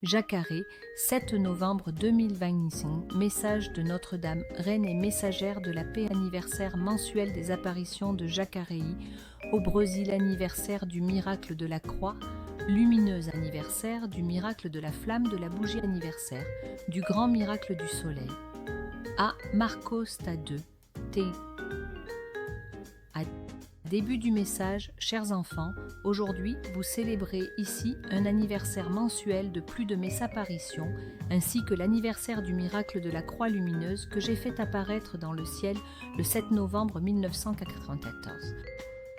Jacare, 7 novembre 2025, message de Notre-Dame, reine et messagère de la paix, anniversaire mensuel des apparitions de Jacareí, au Brésil, anniversaire du miracle de la croix, lumineuse, anniversaire du miracle de la flamme de la bougie, anniversaire du grand miracle du soleil. A. Marcos ta 2. T. Début du message, chers enfants, aujourd'hui vous célébrez ici un anniversaire mensuel de plus de mes apparitions, ainsi que l'anniversaire du miracle de la croix lumineuse que j'ai fait apparaître dans le ciel le 7 novembre 1994.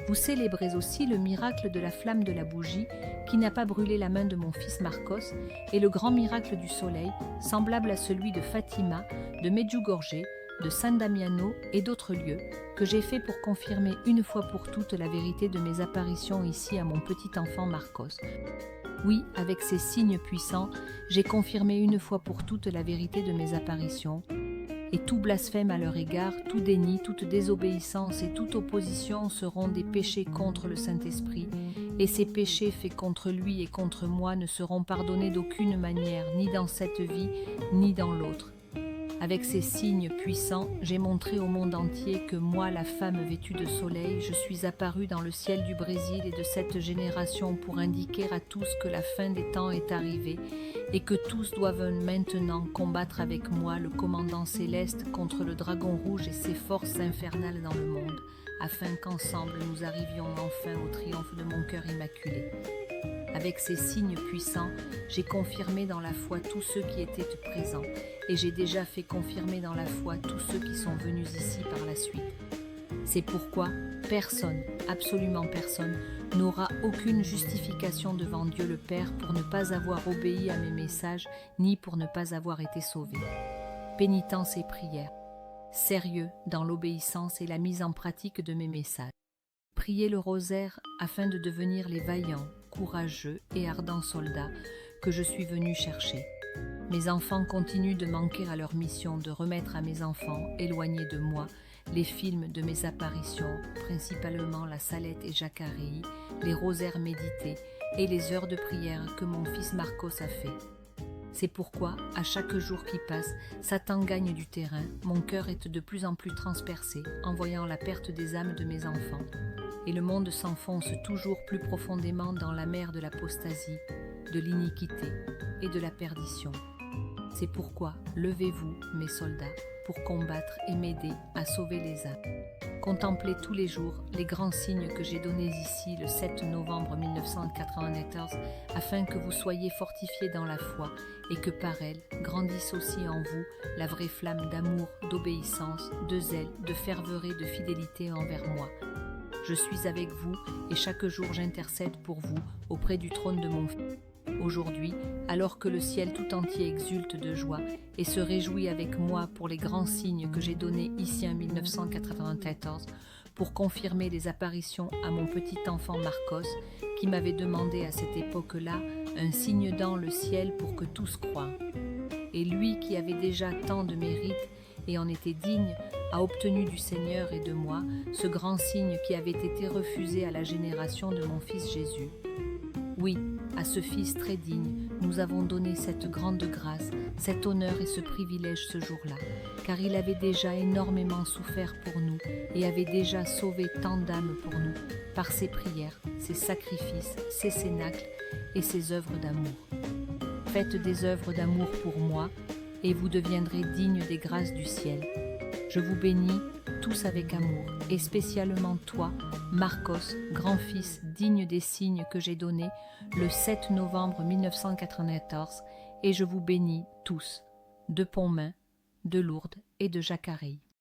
Vous célébrez aussi le miracle de la flamme de la bougie qui n'a pas brûlé la main de mon fils Marcos et le grand miracle du soleil, semblable à celui de Fatima, de Medjugorje, de San Damiano et d'autres lieux, que j'ai fait pour confirmer une fois pour toutes la vérité de mes apparitions ici à mon petit enfant Marcos. Oui, avec ces signes puissants, j'ai confirmé une fois pour toutes la vérité de mes apparitions, et tout blasphème à leur égard, tout déni, toute désobéissance et toute opposition seront des péchés contre le Saint-Esprit, et ces péchés faits contre lui et contre moi ne seront pardonnés d'aucune manière, ni dans cette vie, ni dans l'autre. Avec ces signes puissants, j'ai montré au monde entier que moi, la femme vêtue de soleil, je suis apparue dans le ciel du Brésil et de cette génération pour indiquer à tous que la fin des temps est arrivée et que tous doivent maintenant combattre avec moi le commandant céleste contre le dragon rouge et ses forces infernales dans le monde, afin qu'ensemble nous arrivions enfin au triomphe de mon cœur immaculé. Avec ces signes puissants, j'ai confirmé dans la foi tous ceux qui étaient présents, et j'ai déjà fait confirmer dans la foi tous ceux qui sont venus ici par la suite. C'est pourquoi personne, absolument personne, n'aura aucune justification devant Dieu le Père pour ne pas avoir obéi à mes messages, ni pour ne pas avoir été sauvé. Pénitence et prière. Sérieux dans l'obéissance et la mise en pratique de mes messages. Priez le rosaire afin de devenir les vaillants, courageux et ardents soldats que je suis venu chercher. Mes enfants continuent de manquer à leur mission de remettre à mes enfants, éloignés de moi, les films de mes apparitions, principalement la Salette et Jacareí, les rosaires médités et les heures de prière que mon fils Marcos a fait. C'est pourquoi, à chaque jour qui passe, Satan gagne du terrain, mon cœur est de plus en plus transpercé en voyant la perte des âmes de mes enfants. Et le monde s'enfonce toujours plus profondément dans la mer de l'apostasie, de l'iniquité et de la perdition. C'est pourquoi, levez-vous, mes soldats, pour combattre et m'aider à sauver les âmes. Contemplez tous les jours les grands signes que j'ai donnés ici le 7 novembre 1994, afin que vous soyez fortifiés dans la foi et que par elle grandisse aussi en vous la vraie flamme d'amour, d'obéissance, de zèle, de ferveur et de fidélité envers moi. Je suis avec vous et chaque jour j'intercède pour vous auprès du trône de mon Fils. Aujourd'hui, alors que le ciel tout entier exulte de joie et se réjouit avec moi pour les grands signes que j'ai donnés ici en 1994, pour confirmer les apparitions à mon petit enfant Marcos, qui m'avait demandé à cette époque-là un signe dans le ciel pour que tous croient. Et lui qui avait déjà tant de mérites et en était digne, a obtenu du Seigneur et de moi ce grand signe qui avait été refusé à la génération de mon fils Jésus. Oui, à ce fils très digne, nous avons donné cette grande grâce, cet honneur et ce privilège ce jour-là, car il avait déjà énormément souffert pour nous et avait déjà sauvé tant d'âmes pour nous, par ses prières, ses sacrifices, ses cénacles et ses œuvres d'amour. Faites des œuvres d'amour pour moi, et vous deviendrez dignes des grâces du ciel. Je vous bénis tous avec amour, et spécialement toi, Marcos, grand-fils digne des signes que j'ai donnés le 7 novembre 1994, et je vous bénis tous, de Pontmain, de Lourdes et de Jacareí.